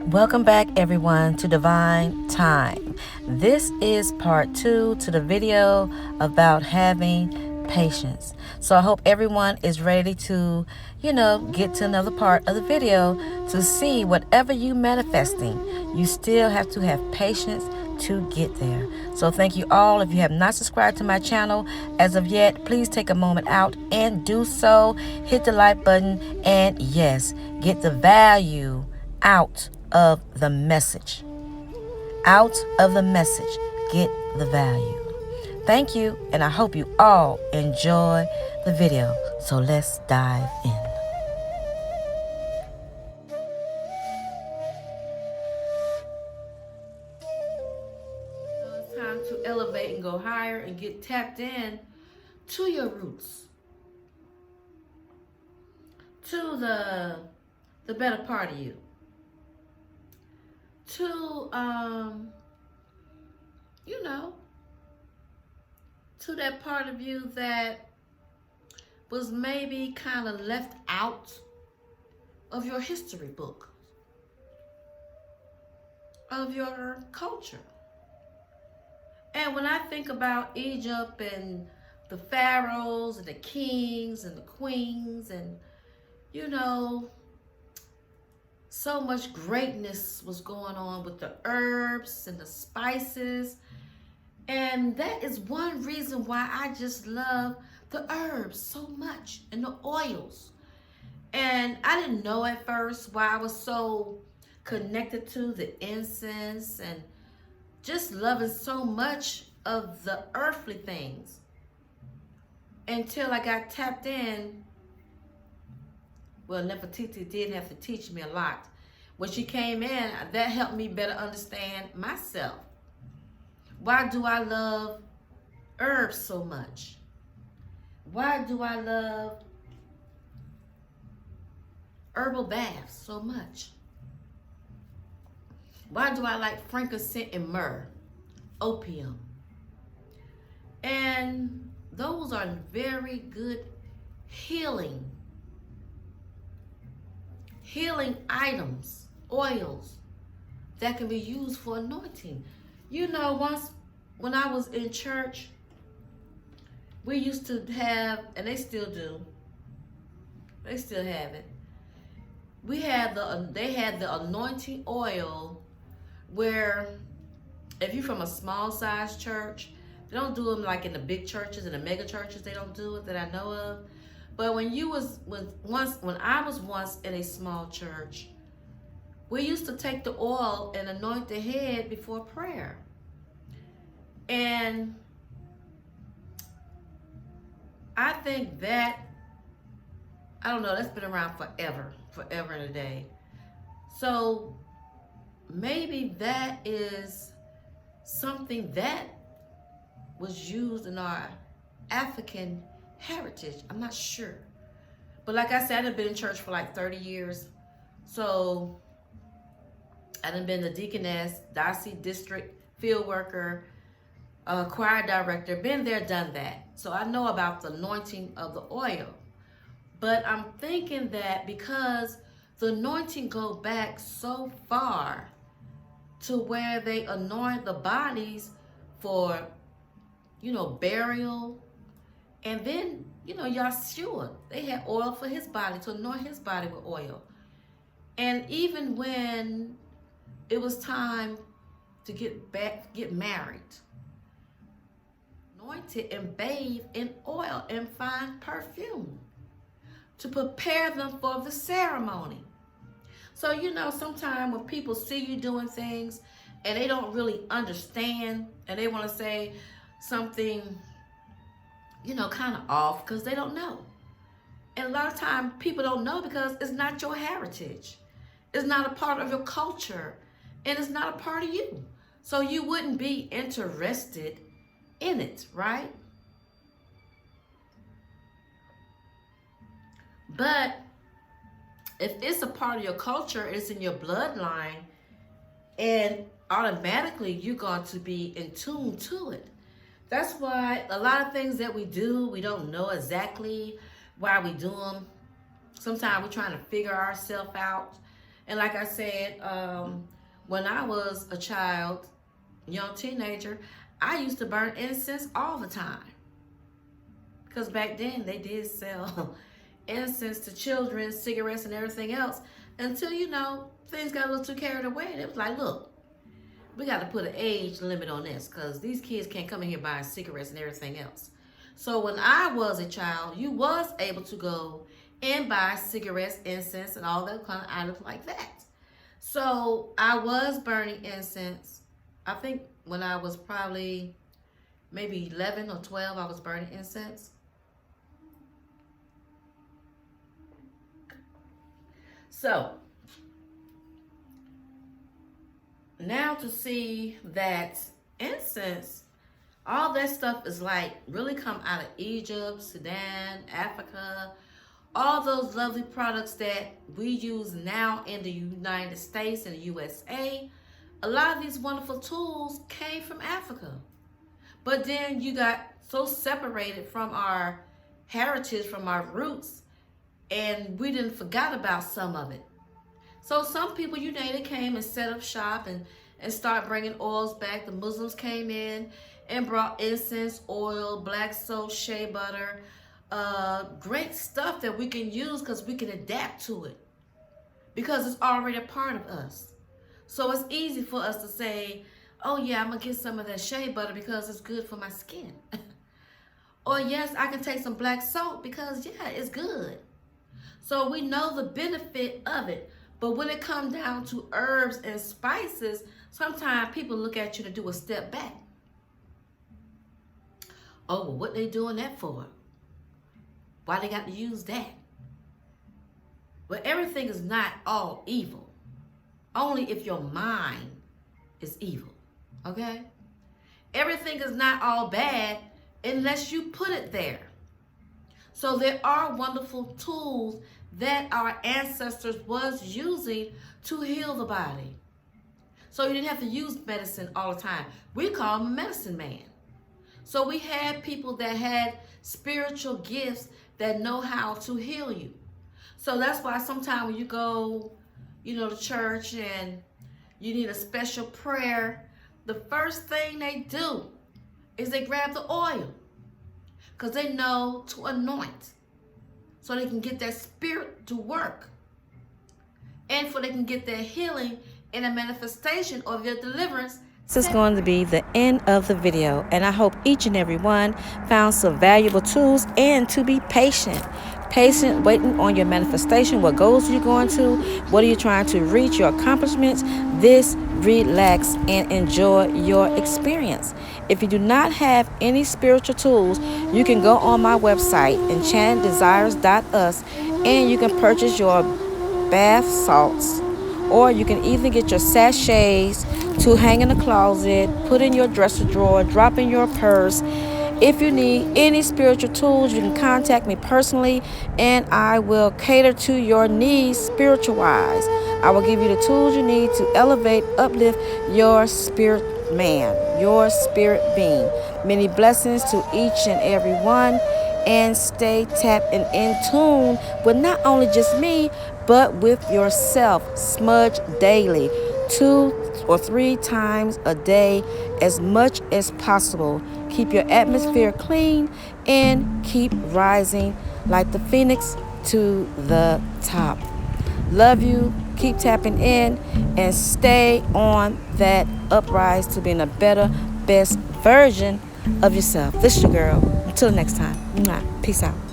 Welcome back everyone to Divine Time. This is part 2 to the video about having patience. So I hope everyone is ready to, get to another part of the video to see whatever you manifesting, you still have to have patience to get there. So thank you all. If you have not subscribed to my channel as of yet, please take a moment out and do so. Hit the like button and yes, get the value out of the message. Out of the message, get the value. Thank you, and I hope you all enjoy the video. So let's dive in. So it's time to elevate and go higher and get tapped in to your roots, to the better part of you, to to that part of you that was maybe kind of left out of your history book, of your culture. And when I think about Egypt and the pharaohs and the kings and the queens and so much greatness was going on with the herbs and the spices. And that is one reason why I just love the herbs so much and the oils. And I didn't know at first why I was so connected to the incense and just loving so much of the earthly things until I got tapped in. Well, Nefertiti did have to teach me a lot. When she came in, that helped me better understand myself. Why do I love herbs so much? Why do I love herbal baths so much? Why do I like frankincense and myrrh, opium? And those are very good healing items, oils that can be used for anointing. Once when I was in church, we used to have, and they still do, they still have it. They had the anointing oil where if you're from a small size church, they don't do them like in the big churches and the mega churches. They don't do it that I know of. But when I was once in a small church, we used to take the oil and anoint the head before prayer. And I think that, I don't know, that's been around forever and a day. So maybe that is something that was used in our African heritage. I'm not sure. But like I said, I've been in church for like 30 years. So I done been the deaconess, Darcy district field worker, choir director, been there, done that. So I know about the anointing of the oil. But I'm thinking that because the anointing go back so far to where they anoint the bodies for, burial. And then, Yahshua, they had oil for his body, to anoint his body with oil. And even when it was time to get married, anointed and bathed in oil and fine perfume to prepare them for the ceremony. So, sometimes when people see you doing things and they don't really understand and they want to say something, kind of off because they don't know. And a lot of times people don't know because it's not your heritage. It's not a part of your culture. And it's not a part of you. So you wouldn't be interested in it, right? But if it's a part of your culture, it's in your bloodline, and automatically you're going to be in tune to it. That's why a lot of things that we do, we don't know exactly why we do them. Sometimes we're trying to figure ourselves out. And like I said, when I was a child, young teenager, I used to burn incense all the time. Because back then they did sell incense to children, cigarettes, and everything else. Until, things got a little too carried away. And it was like, look, we got to put an age limit on this because these kids can't come in here buying cigarettes and everything else. So when I was a child, you was able to go and buy cigarettes, incense, and all that kind of items like that. So I was burning incense. I think when I was probably maybe 11 or 12, I was burning incense. So now to see that incense, all that stuff is like really come out of Egypt, Sudan, Africa, all those lovely products that we use now in the United States and the USA. A lot of these wonderful tools came from Africa. But then you got so separated from our heritage, from our roots, and we didn't forgot about some of it. So some people, they came and set up shop and start bringing oils back. The Muslims came in and brought incense, oil, black soap, shea butter, great stuff that we can use because we can adapt to it because it's already a part of us. So it's easy for us to say, oh yeah, I'm going to get some of that shea butter because it's good for my skin. Or yes, I can take some black soap because yeah, it's good. So we know the benefit of it. But when it comes down to herbs and spices, sometimes people look at you to do a step back. Oh, well, what they doing that for? Why they got to use that? Well, everything is not all evil. Only if your mind is evil, okay? Everything is not all bad unless you put it there. So there are wonderful tools that our ancestors was using to heal the body. So you didn't have to use medicine all the time. We call him a medicine man. So we had people that had spiritual gifts that know how to heal you. So that's why sometimes when you go, to church and you need a special prayer, the first thing they do is they grab the oil because they know to anoint so they can get that spirit to work and for they can get their healing and a manifestation of their deliverance. This is going to be the end of the video, and I hope each and every one found some valuable tools and to be patient. Patient, waiting on your manifestation. What goals are you going to? What are you trying to reach? Your accomplishments. This, relax, and enjoy your experience. If you do not have any spiritual tools, you can go on my website, enchantedesires.us, and you can purchase your bath salts, or you can even get your sachets to hang in the closet, put in your dresser drawer, drop in your purse. If you need any spiritual tools, you can contact me personally and I will cater to your needs spiritual-wise. I will give you the tools you need to elevate, uplift your spirit man, your spirit being. Many blessings to each and every one, and stay tapped and in tune with not only just me, but with yourself. Smudge daily, 2 or 3 times a day, as much as possible. Keep your atmosphere clean and keep rising like the phoenix to the top. Love you. Keep tapping in and stay on that uprise to being a better, best version of yourself. This is your girl. Until next time. Peace out.